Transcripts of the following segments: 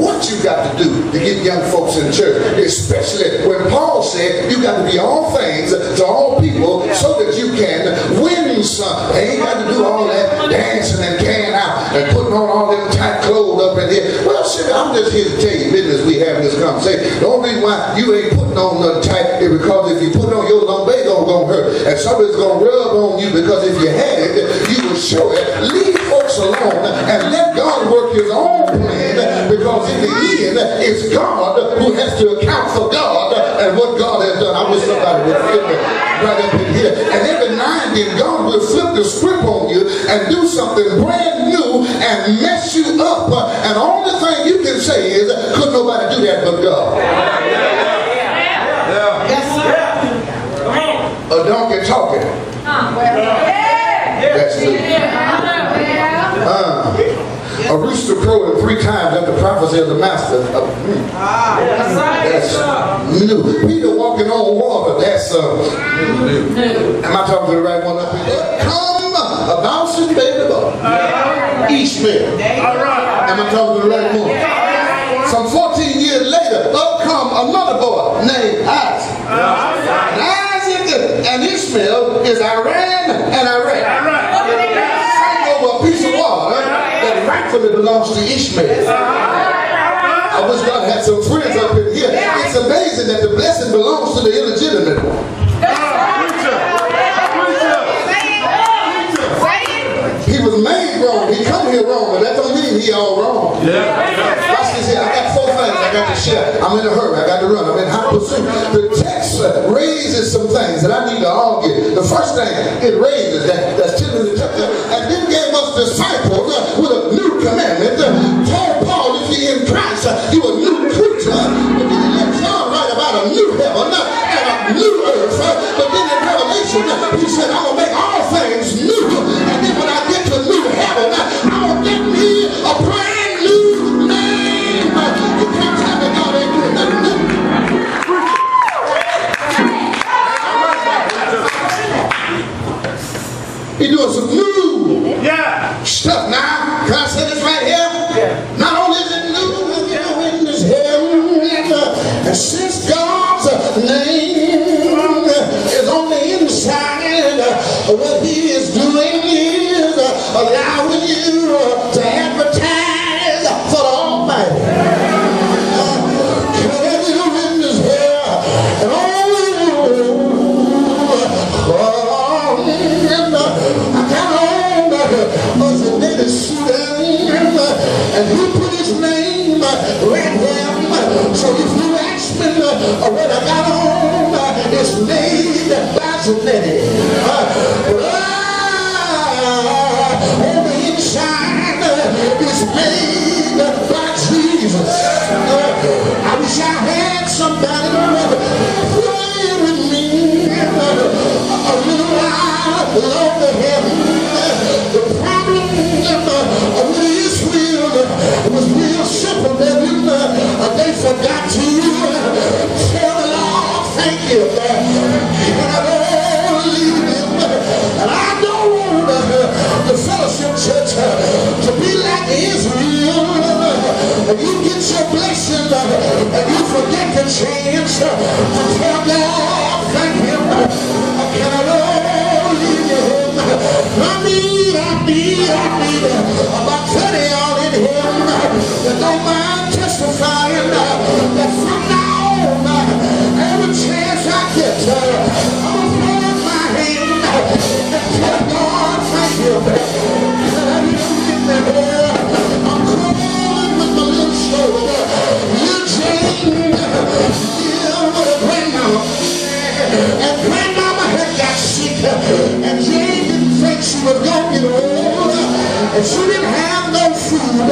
what you got to do to get young folks in church, especially when Paul said you got to be all things to all people so that you can win some. They ain't got to do all that dancing and carrying out and putting on all them tight clothes up in here. Well, shit, I'm just here to tell you business. We having this conversation. The only reason why you ain't putting on nothing tight is because if you put on your lumber, it's gonna hurt, and somebody's gonna rub on you, because if you had it, you would show it. Leave folks alone and let God work his own plan, because in the end, it's God who has to account for God and what God has done. I wish somebody would feel me right up in here. And every now and then, God will flip the script on you and do something brand new and mess you up. And the only thing you can say is, could nobody do that but God? Yes, sir. A donkey talking. That's it. A rooster crowing 3 times at the prophecy of the master. That's new. Peter walking on water. That's new. Am I talking to the right one up here? Come, a bouncing baby boy. Ishmael. Am I talking to the right one? Some 14 years later, up come another boy named Isaac. And Isaac and Ishmael is Iran and Iraq. Fighting over a piece of water that rightfully belongs to Ishmael. I wish God had some friends up in here. It's amazing that the blessing belongs to the illegitimate one. He was made wrong. He come here wrong, but that don't mean he all wrong. Watch this here. I got 4 things I got to share. I'm in a hurry. I got to run. I'm in hot pursuit. The text raises some things that I need to argue. The first thing it raises, that's telling the church, and then gave us disciples with a new commandment. Told Paul, if you're in Christ, you're a new creature. But then he let John write about a new heaven and a new earth. But then in Revelation, he said, I'm going to make all things new. And then when I get to new heaven, I'm going to get me a brand new name. You can't tell me God ain't doing nothing new. He's doing some new stuff now. Can I say this right here? Not only is it new, in this heaven, and since God's name is on the inside, what he is doing is allowing you to advertise for the Almighty. Can I get a witness here? And and he put his name right there. So if you ask me what I got on, it's made by Joubert. On the inside, it's made by Jesus. I wish I had somebody pray with me a little while longer heaven. The problem with Israel was real simple, baby. They forgot to tell the Lord thank you. And I don't leave him. And I don't want the fellowship church to be like Israel. And you get your blessing and you forget the chance to tell God thank him. Can I don't leave him? I need about 30 y'all in here that don't mind testifying that from now on, every chance I get, I'm going to put my hand and tell God thank you. I'm calling with my little shoulder. Little Jane, with a grandmama, and grandmama had got sick, and Jane didn't think she was going to get old, and she didn't have no food,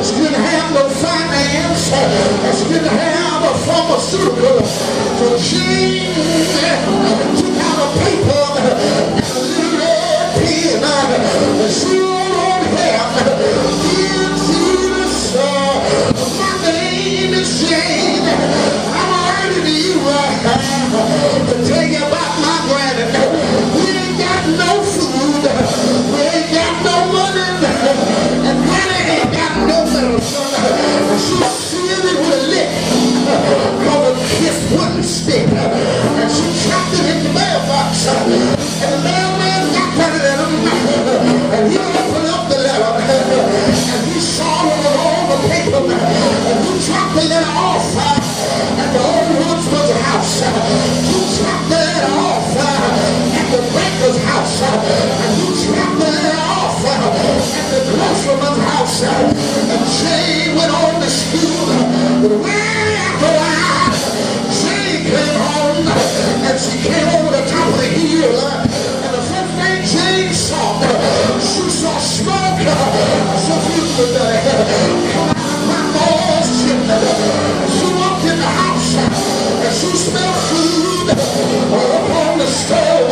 she didn't have no finance, and she didn't have a pharmaceutical. So Jane took out a paper and a little red pen, and she wrote on here, "Dear Jesus, my name is Jane. I'm writing to you to tell you about my granny. We ain't got no food, we ain't got no money, and granny ain't got no medicine. She's She walked in the house and she smelled food up on the stove.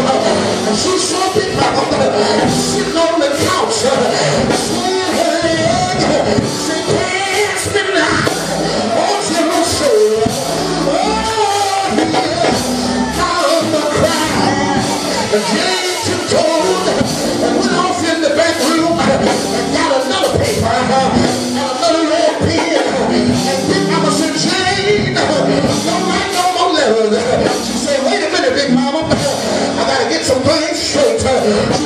And she saw Big Mama sitting on the couch, swinging her leg. She passed me now. Oh, she was so. Oh, yeah. I'm a cry. And Jane tiptoed and went off in the back room and got another paper and another red pen. And Big Mama said, Jane, don't write no more letters. She said, wait a minute, Big Mama. I gotta get some things straight. She